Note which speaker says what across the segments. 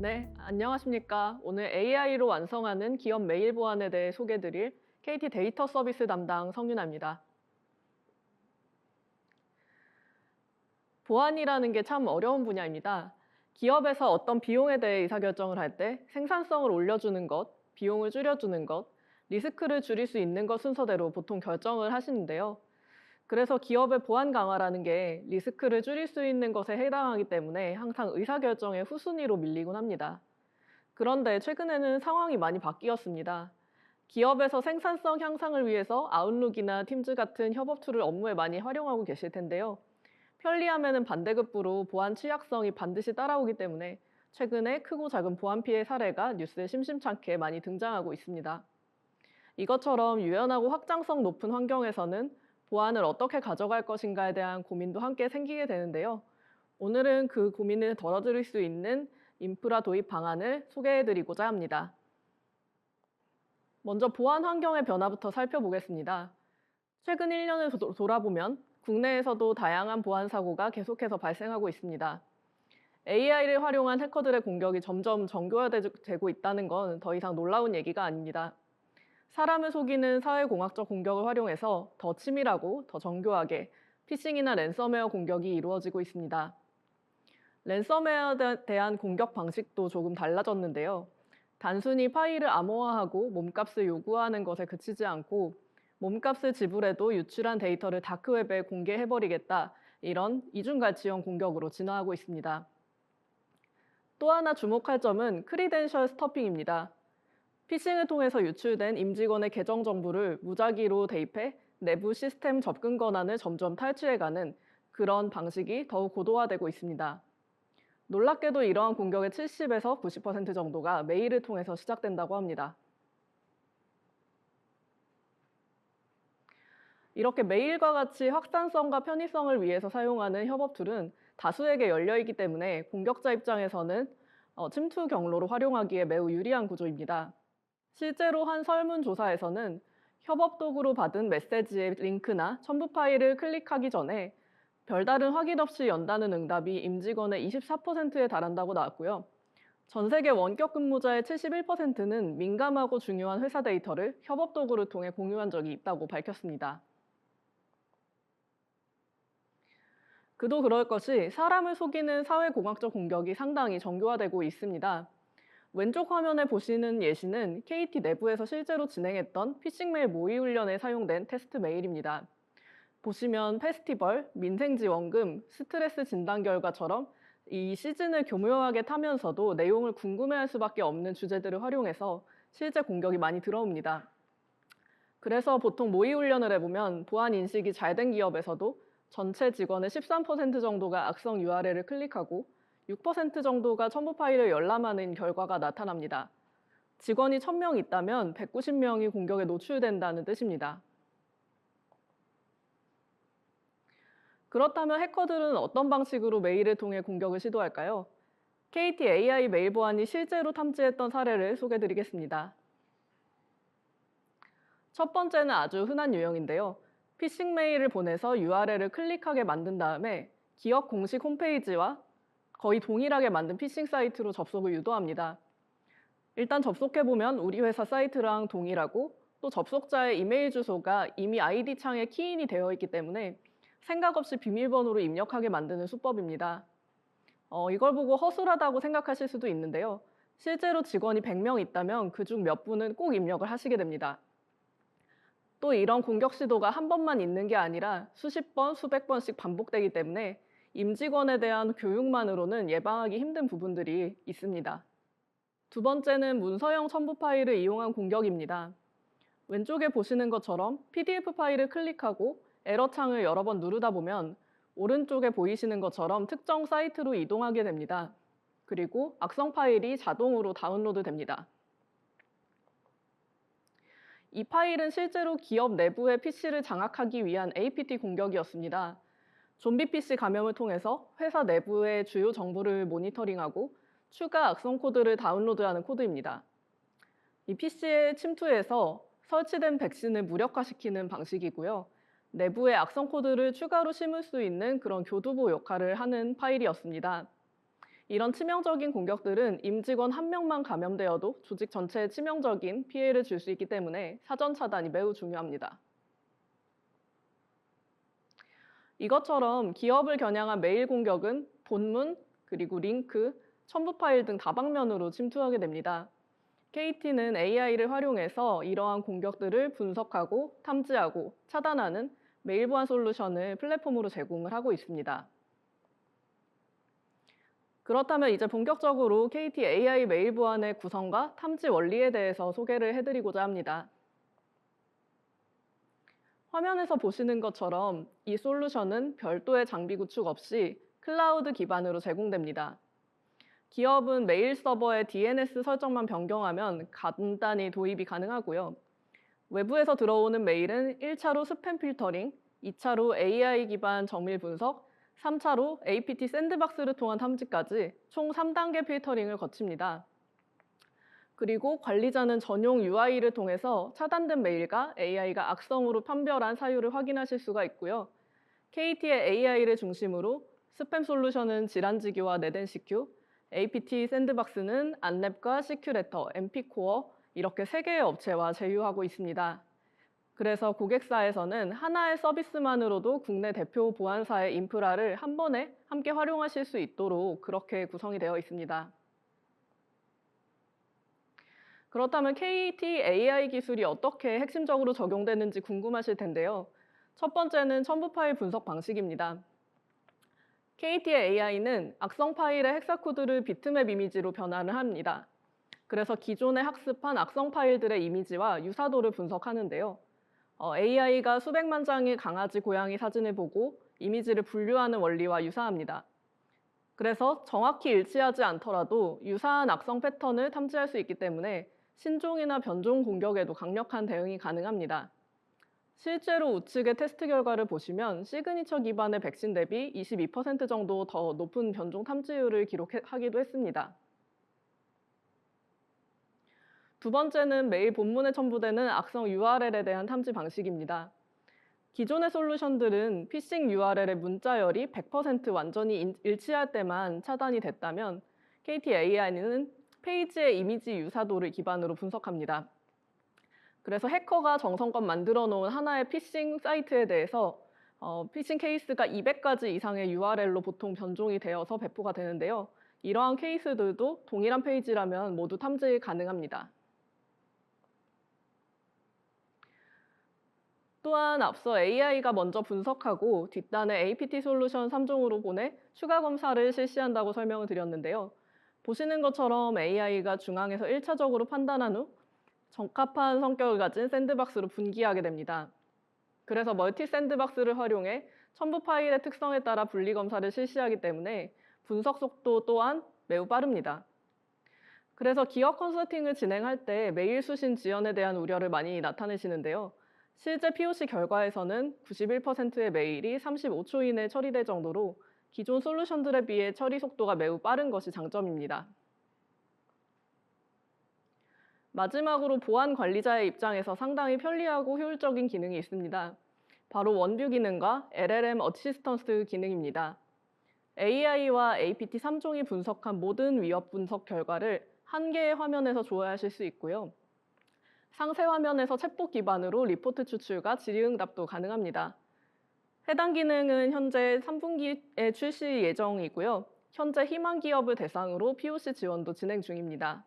Speaker 1: 네, 안녕하십니까. 오늘 AI로 완성하는 기업 메일 보안에 대해 소개드릴 KT 데이터 서비스 담당 성윤아입니다. 보안이라는 게 참 어려운 분야입니다. 기업에서 어떤 비용에 대해 의사결정을 할 때 생산성을 올려주는 것, 비용을 줄여주는 것, 리스크를 줄일 수 있는 것 순서대로 보통 결정을 하시는데요. 그래서 기업의 보안 강화라는 게 리스크를 줄일 수 있는 것에 해당하기 때문에 항상 의사결정의 후순위로 밀리곤 합니다. 그런데 최근에는 상황이 많이 바뀌었습니다. 기업에서 생산성 향상을 위해서 아웃룩이나 팀즈 같은 협업 툴을 업무에 많이 활용하고 계실 텐데요. 편리함에는 반대급부로 보안 취약성이 반드시 따라오기 때문에 최근에 크고 작은 보안 피해 사례가 뉴스에 심심찮게 많이 등장하고 있습니다. 이것처럼 유연하고 확장성 높은 환경에서는 보안을 어떻게 가져갈 것인가에 대한 고민도 함께 생기게 되는데요. 오늘은 그 고민을 덜어드릴 수 있는 인프라 도입 방안을 소개해드리고자 합니다. 먼저 보안 환경의 변화부터 살펴보겠습니다. 최근 1년을 돌아보면 국내에서도 다양한 보안 사고가 계속해서 발생하고 있습니다. AI를 활용한 해커들의 공격이 점점 정교화되고 있다는 건 더 이상 놀라운 얘기가 아닙니다. 사람을 속이는 사회공학적 공격을 활용해서 더 치밀하고 더 정교하게 피싱이나 랜섬웨어 공격이 이루어지고 있습니다. 랜섬웨어에 대한 공격 방식도 조금 달라졌는데요. 단순히 파일을 암호화하고 몸값을 요구하는 것에 그치지 않고 몸값을 지불해도 유출한 데이터를 다크웹에 공개해버리겠다, 이런 이중갈취형 공격으로 진화하고 있습니다. 또 하나 주목할 점은 크리덴셜 스터핑입니다. 피싱을 통해서 유출된 임직원의 계정 정보를 무작위로 대입해 내부 시스템 접근 권한을 점점 탈취해가는 그런 방식이 더욱 고도화되고 있습니다. 놀랍게도 이러한 공격의 70에서 90% 정도가 메일을 통해서 시작된다고 합니다. 이렇게 메일과 같이 확산성과 편의성을 위해서 사용하는 협업 툴은 다수에게 열려있기 때문에 공격자 입장에서는 침투 경로로 활용하기에 매우 유리한 구조입니다. 실제로 한 설문조사에서는 협업 도구로 받은 메시지의 링크나 첨부 파일을 클릭하기 전에 별다른 확인 없이 연다는 응답이 임직원의 24%에 달한다고 나왔고요. 전 세계 원격 근무자의 71%는 민감하고 중요한 회사 데이터를 협업 도구를 통해 공유한 적이 있다고 밝혔습니다. 그도 그럴 것이 사람을 속이는 사회공학적 공격이 상당히 정교화되고 있습니다. 왼쪽 화면에 보시는 예시는 KT 내부에서 실제로 진행했던 피싱 메일 모의 훈련에 사용된 테스트 메일입니다. 보시면 페스티벌, 민생지원금, 스트레스 진단 결과처럼 이 시즌을 교묘하게 타면서도 내용을 궁금해할 수밖에 없는 주제들을 활용해서 실제 공격이 많이 들어옵니다. 그래서 보통 모의 훈련을 해보면 보안 인식이 잘 된 기업에서도 전체 직원의 13% 정도가 악성 URL을 클릭하고 6% 정도가 첨부 파일을 열람하는 결과가 나타납니다. 직원이 1000명 있다면 190명이 공격에 노출된다는 뜻입니다. 그렇다면 해커들은 어떤 방식으로 메일을 통해 공격을 시도할까요? KT AI 메일 보안이 실제로 탐지했던 사례를 소개드리겠습니다. 첫 번째는 아주 흔한 유형인데요. 피싱 메일을 보내서 URL을 클릭하게 만든 다음에 기업 공식 홈페이지와 거의 동일하게 만든 피싱 사이트로 접속을 유도합니다. 일단 접속해보면 우리 회사 사이트랑 동일하고 또 접속자의 이메일 주소가 이미 아이디 창에 키인이 되어 있기 때문에 생각 없이 비밀번호로 입력하게 만드는 수법입니다. 이걸 보고 허술하다고 생각하실 수도 있는데요. 실제로 직원이 100명 있다면 그중 몇 분은 꼭 입력을 하시게 됩니다. 또 이런 공격 시도가 한 번만 있는 게 아니라 수십 번, 수백 번씩 반복되기 때문에 임직원에 대한 교육만으로는 예방하기 힘든 부분들이 있습니다. 두 번째는 문서형 첨부 파일을 이용한 공격입니다. 왼쪽에 보시는 것처럼 PDF 파일을 클릭하고 에러 창을 여러 번 누르다 보면 오른쪽에 보이시는 것처럼 특정 사이트로 이동하게 됩니다. 그리고 악성 파일이 자동으로 다운로드 됩니다. 이 파일은 실제로 기업 내부의 PC를 장악하기 위한 APT 공격이었습니다. 좀비 PC 감염을 통해서 회사 내부의 주요 정보를 모니터링하고 추가 악성 코드를 다운로드하는 코드입니다. 이 PC에 침투해서 설치된 백신을 무력화시키는 방식이고요. 내부에 악성 코드를 추가로 심을 수 있는 그런 교두보 역할을 하는 파일이었습니다. 이런 치명적인 공격들은 임직원 한 명만 감염되어도 조직 전체에 치명적인 피해를 줄 수 있기 때문에 사전 차단이 매우 중요합니다. 이것처럼 기업을 겨냥한 메일 공격은 본문, 그리고 링크, 첨부 파일 등 다방면으로 침투하게 됩니다. KT는 AI를 활용해서 이러한 공격들을 분석하고 탐지하고 차단하는 메일 보안 솔루션을 플랫폼으로 제공을 하고 있습니다. 그렇다면 이제 본격적으로 KT AI 메일 보안의 구성과 탐지 원리에 대해서 소개를 해드리고자 합니다. 화면에서 보시는 것처럼 이 솔루션은 별도의 장비 구축 없이 클라우드 기반으로 제공됩니다. 기업은 메일 서버의 DNS 설정만 변경하면 간단히 도입이 가능하고요. 외부에서 들어오는 메일은 1차로 스팸 필터링, 2차로 AI 기반 정밀 분석, 3차로 APT 샌드박스를 통한 탐지까지 총 3단계 필터링을 거칩니다. 그리고 관리자는 전용 UI를 통해서 차단된 메일과 AI가 악성으로 판별한 사유를 확인하실 수가 있고요. KT의 AI를 중심으로 스팸 솔루션은 질환지교와 네덴시큐, APT 샌드박스는 안랩과 시큐레터, 엠피코어 이렇게 3개의 업체와 제휴하고 있습니다. 그래서 고객사에서는 하나의 서비스만으로도 국내 대표 보안사의 인프라를 한 번에 함께 활용하실 수 있도록 그렇게 구성이 되어 있습니다. 그렇다면 KT AI 기술이 어떻게 핵심적으로 적용되는지 궁금하실 텐데요. 첫 번째는 첨부 파일 분석 방식입니다. KT의 AI는 악성 파일의 헥사 코드를 비트맵 이미지로 변환을 합니다. 그래서 기존에 학습한 악성 파일들의 이미지와 유사도를 분석하는데요. AI가 수백만 장의 강아지, 고양이 사진을 보고 이미지를 분류하는 원리와 유사합니다. 그래서 정확히 일치하지 않더라도 유사한 악성 패턴을 탐지할 수 있기 때문에 신종이나 변종 공격에도 강력한 대응이 가능합니다. 실제로 우측의 테스트 결과를 보시면 시그니처 기반의 백신 대비 22% 정도 더 높은 변종 탐지율을 기록하기도 했습니다. 두 번째는 메일 본문에 첨부되는 악성 URL에 대한 탐지 방식입니다. 기존의 솔루션들은 피싱 URL의 문자열이 100% 완전히 일치할 때만 차단이 됐다면 KT AI는 페이지의 이미지 유사도를 기반으로 분석합니다. 그래서 해커가 정성껏 만들어 놓은 하나의 피싱 사이트에 대해서 피싱 케이스가 200가지 이상의 URL로 보통 변종이 되어서 배포가 되는데요. 이러한 케이스들도 동일한 페이지라면 모두 탐지 가능합니다. 또한 앞서 AI가 먼저 분석하고 뒷단에 APT 솔루션 3종으로 보내 추가 검사를 실시한다고 설명을 드렸는데요. 보시는 것처럼 AI가 중앙에서 1차적으로 판단한 후 적합한 성격을 가진 샌드박스로 분기하게 됩니다. 그래서 멀티 샌드박스를 활용해 첨부 파일의 특성에 따라 분리 검사를 실시하기 때문에 분석 속도 또한 매우 빠릅니다. 그래서 기업 컨설팅을 진행할 때 메일 수신 지연에 대한 우려를 많이 나타내시는데요. 실제 POC 결과에서는 91%의 메일이 35초 이내에 처리될 정도로 기존 솔루션들에 비해 처리 속도가 매우 빠른 것이 장점입니다. 마지막으로 보안 관리자의 입장에서 상당히 편리하고 효율적인 기능이 있습니다. 바로 원뷰 기능과 LLM 어시스턴스 기능입니다. AI와 APT 3종이 분석한 모든 위협 분석 결과를 한 개의 화면에서 조회하실 수 있고요. 상세 화면에서 챗봇 기반으로 리포트 추출과 질의응답도 가능합니다. 해당 기능은 현재 3분기에 출시 예정이고요. 현재 희망 기업을 대상으로 POC 지원도 진행 중입니다.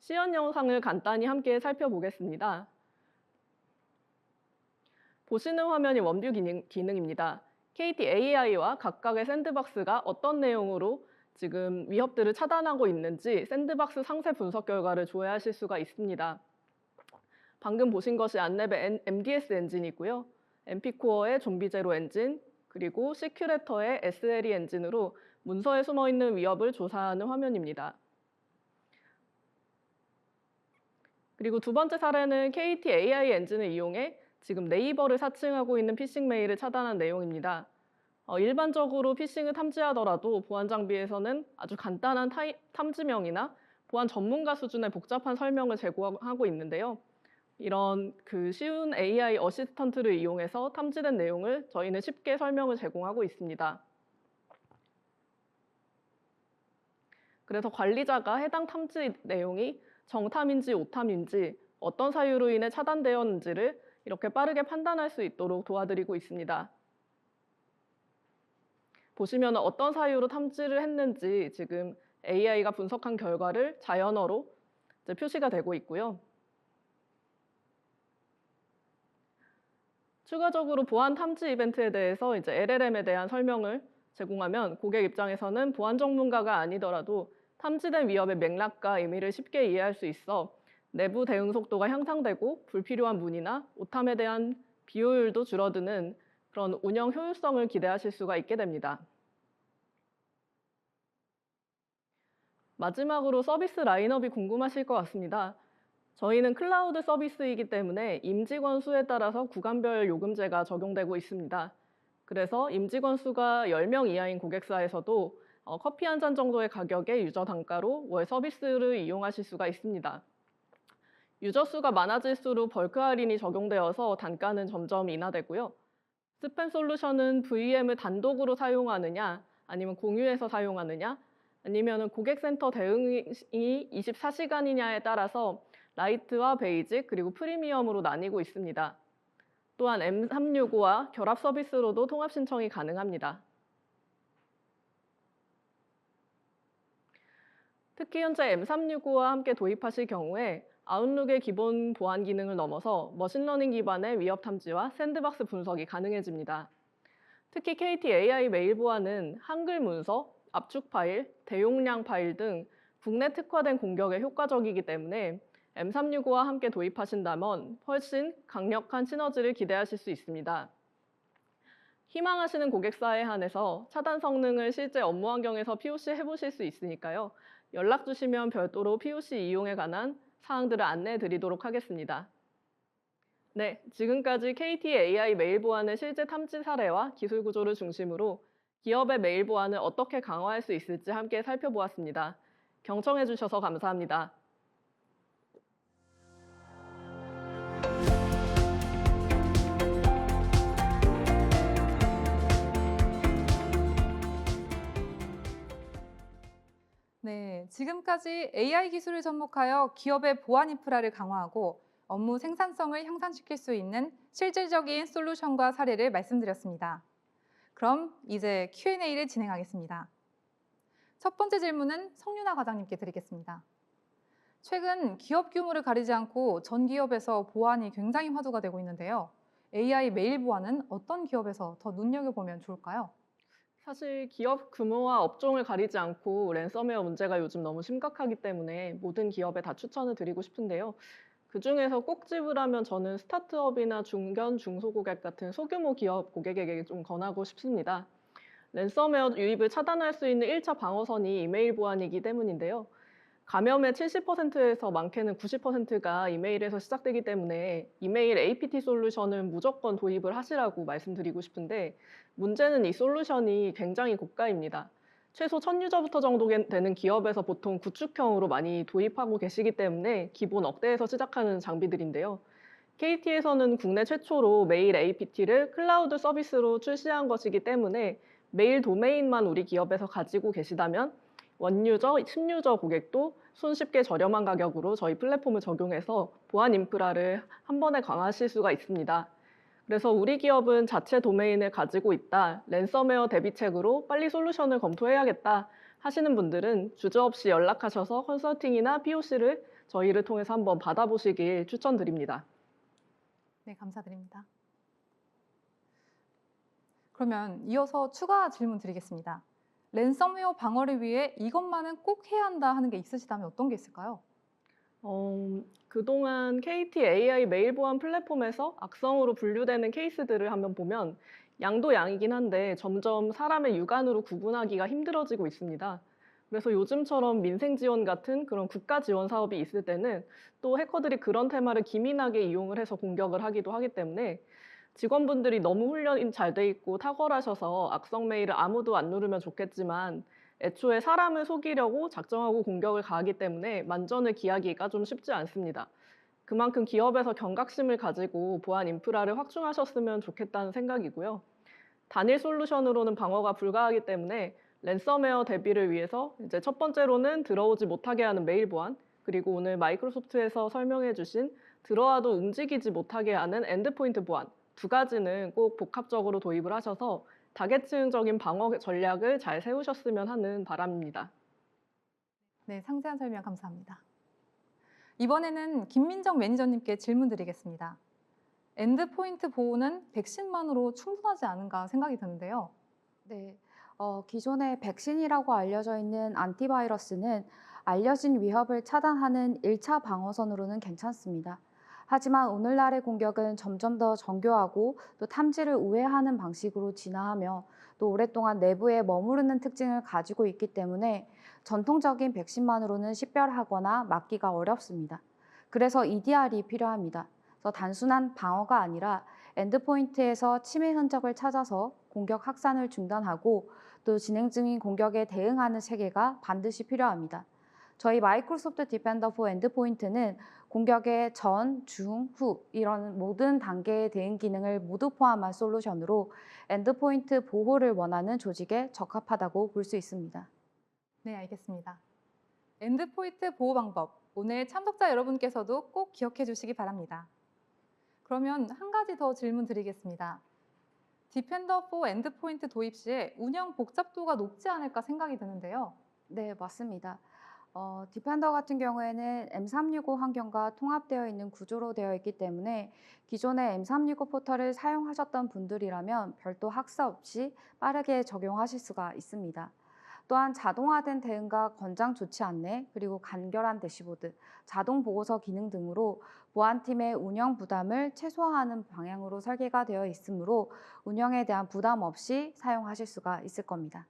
Speaker 1: 시연 영상을 간단히 함께 살펴보겠습니다. 보시는 화면이 원뷰 기능입니다. KT AI와 각각의 샌드박스가 어떤 내용으로 지금 위협들을 차단하고 있는지 샌드박스 상세 분석 결과를 조회하실 수가 있습니다. 방금 보신 것이 안랩의 MDS 엔진이고요. 엠피코어의 좀비 제로 엔진, 그리고 시큐레터의 SLE 엔진으로 문서에 숨어있는 위협을 조사하는 화면입니다. 그리고 두 번째 사례는 KT AI 엔진을 이용해 지금 네이버를 사칭하고 있는 피싱 메일을 차단한 내용입니다. 일반적으로 피싱을 탐지하더라도 보안 장비에서는 아주 간단한 탐지명이나 보안 전문가 수준의 복잡한 설명을 제공하고 있는데요. 이런 쉬운 AI 어시스턴트를 이용해서 탐지된 내용을 저희는 쉽게 설명을 제공하고 있습니다. 그래서 관리자가 해당 탐지 내용이 정탐인지 오탐인지 어떤 사유로 인해 차단되었는지를 이렇게 빠르게 판단할 수 있도록 도와드리고 있습니다. 보시면 어떤 사유로 탐지를 했는지 지금 AI가 분석한 결과를 자연어로 이제 표시가 되고 있고요. 추가적으로 보안 탐지 이벤트에 대해서 이제 LLM에 대한 설명을 제공하면 고객 입장에서는 보안 전문가가 아니더라도 탐지된 위협의 맥락과 의미를 쉽게 이해할 수 있어 내부 대응 속도가 향상되고 불필요한 문의나 오탐에 대한 비효율도 줄어드는 그런 운영 효율성을 기대하실 수가 있게 됩니다. 마지막으로 서비스 라인업이 궁금하실 것 같습니다. 저희는 클라우드 서비스이기 때문에 임직원 수에 따라서 구간별 요금제가 적용되고 있습니다. 그래서 임직원 수가 10명 이하인 고객사에서도 커피 한 잔 정도의 가격의 유저 단가로 월 서비스를 이용하실 수가 있습니다. 유저 수가 많아질수록 벌크 할인이 적용되어서 단가는 점점 인하되고요. 스팸 솔루션은 VM을 단독으로 사용하느냐, 아니면 공유해서 사용하느냐, 아니면 고객센터 대응이 24시간이냐에 따라서 라이트와 베이직 그리고 프리미엄으로 나뉘고 있습니다. 또한 M365와 결합 서비스로도 통합 신청이 가능합니다. 특히 현재 M365와 함께 도입하실 경우에 아웃룩의 기본 보안 기능을 넘어서 머신러닝 기반의 위협 탐지와 샌드박스 분석이 가능해집니다. 특히 KT AI 메일 보안은 한글 문서, 압축 파일, 대용량 파일 등 국내 특화된 공격에 효과적이기 때문에 M365와 함께 도입하신다면 훨씬 강력한 시너지를 기대하실 수 있습니다. 희망하시는 고객사에 한해서 차단 성능을 실제 업무 환경에서 POC 해보실 수 있으니까요. 연락 주시면 별도로 POC 이용에 관한 사항들을 안내해 드리도록 하겠습니다. 네, 지금까지 KT AI 메일 보안의 실제 탐지 사례와 기술 구조를 중심으로 기업의 메일 보안을 어떻게 강화할 수 있을지 함께 살펴보았습니다. 경청해 주셔서 감사합니다.
Speaker 2: 네, 지금까지 AI 기술을 접목하여 기업의 보안 인프라를 강화하고 업무 생산성을 향상시킬 수 있는 실질적인 솔루션과 사례를 말씀드렸습니다. 그럼 이제 Q&A를 진행하겠습니다. 첫 번째 질문은 성윤아 과장님께 드리겠습니다. 최근 기업 규모를 가리지 않고 전 기업에서 보안이 굉장히 화두가 되고 있는데요. AI 메일 보안은 어떤 기업에서 더 눈여겨보면 좋을까요?
Speaker 1: 사실 기업 규모와 업종을 가리지 않고 랜섬웨어 문제가 요즘 너무 심각하기 때문에 모든 기업에 다 추천을 드리고 싶은데요. 그중에서 꼭 집으라면 저는 스타트업이나 중견, 중소고객 같은 소규모 기업 고객에게 좀 권하고 싶습니다. 랜섬웨어 유입을 차단할 수 있는 1차 방어선이 이메일 보안이기 때문인데요. 감염의 70%에서 많게는 90%가 이메일에서 시작되기 때문에 이메일 APT 솔루션을 무조건 도입을 하시라고 말씀드리고 싶은데 문제는 이 솔루션이 굉장히 고가입니다. 최소 1000유저부터 정도 되는 기업에서 보통 구축형으로 많이 도입하고 계시기 때문에 기본 억대에서 시작하는 장비들인데요. KT에서는 국내 최초로 메일 APT를 클라우드 서비스로 출시한 것이기 때문에 메일 도메인만 우리 기업에서 가지고 계시다면 원유저, 10유저 고객도 손쉽게 저렴한 가격으로 저희 플랫폼을 적용해서 보안 인프라를 한 번에 강화하실 수가 있습니다. 그래서 우리 기업은 자체 도메인을 가지고 있다, 랜섬웨어 대비책으로 빨리 솔루션을 검토해야겠다 하시는 분들은 주저없이 연락하셔서 컨설팅이나 POC를 저희를 통해서 한번 받아보시길 추천드립니다.
Speaker 2: 네, 감사드립니다. 그러면 이어서 추가 질문 드리겠습니다. 랜섬웨어 방어를 위해 이것만은 꼭 해야 한다 하는 게 있으시다면 어떤 게 있을까요?
Speaker 1: 그동안 KT AI 메일 보안 플랫폼에서 악성으로 분류되는 케이스들을 한번 보면 양도 양이긴 한데 점점 사람의 육안으로 구분하기가 힘들어지고 있습니다. 그래서 요즘처럼 민생 지원 같은 그런 국가 지원 사업이 있을 때는 또 해커들이 그런 테마를 기민하게 이용을 해서 공격을 하기도 하기 때문에 직원분들이 너무 훈련이 잘 돼 있고 탁월하셔서 악성 메일을 아무도 안 누르면 좋겠지만 애초에 사람을 속이려고 작정하고 공격을 가하기 때문에 만전을 기하기가 좀 쉽지 않습니다. 그만큼 기업에서 경각심을 가지고 보안 인프라를 확충하셨으면 좋겠다는 생각이고요. 단일 솔루션으로는 방어가 불가하기 때문에 랜섬웨어 대비를 위해서 이제 첫 번째로는 들어오지 못하게 하는 메일 보안, 그리고 오늘 마이크로소프트에서 설명해 주신 들어와도 움직이지 못하게 하는 엔드포인트 보안 두 가지는 꼭 복합적으로 도입을 하셔서 다계층적인 방어 전략을 잘 세우셨으면 하는 바람입니다.
Speaker 2: 네, 상세한 설명 감사합니다. 이번에는 김민정 매니저님께 질문 드리겠습니다. 엔드포인트 보호는 백신만으로 충분하지 않은가 생각이 드는데요.
Speaker 3: 네, 기존의 백신이라고 알려져 있는 안티바이러스는 알려진 위협을 차단하는 1차 방어선으로는 괜찮습니다. 하지만 오늘날의 공격은 점점 더 정교하고 또 탐지를 우회하는 방식으로 진화하며 또 오랫동안 내부에 머무르는 특징을 가지고 있기 때문에 전통적인 백신만으로는 식별하거나 막기가 어렵습니다. 그래서 EDR이 필요합니다. 그래서 단순한 방어가 아니라 엔드포인트에서 침해 흔적을 찾아서 공격 확산을 중단하고 또 진행 중인 공격에 대응하는 체계가 반드시 필요합니다. 저희 마이크로소프트 디펜더 포 엔드포인트는 공격의 전, 중, 후 이런 모든 단계의 대응 기능을 모두 포함한 솔루션으로 엔드포인트 보호를 원하는 조직에 적합하다고 볼 수 있습니다.
Speaker 2: 네, 알겠습니다. 엔드포인트 보호 방법, 오늘 참석자 여러분께서도 꼭 기억해 주시기 바랍니다. 그러면 한 가지 더 질문 드리겠습니다. 디펜더 4 엔드포인트 도입 시에 운영 복잡도가 높지 않을까 생각이 드는데요.
Speaker 3: 네, 맞습니다. 디펜더 같은 경우에는 M365 환경과 통합되어 있는 구조로 되어 있기 때문에 기존의 M365 포털을 사용하셨던 분들이라면 별도 학습 없이 빠르게 적용하실 수가 있습니다. 또한 자동화된 대응과 권장 조치 안내, 그리고 간결한 대시보드, 자동 보고서 기능 등으로 보안팀의 운영 부담을 최소화하는 방향으로 설계가 되어 있으므로 운영에 대한 부담 없이 사용하실 수가 있을 겁니다.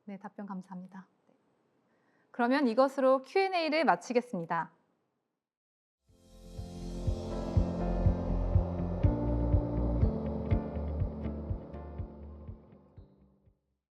Speaker 2: 네, 답변 감사합니다. 그러면 이것으로 Q&A를 마치겠습니다.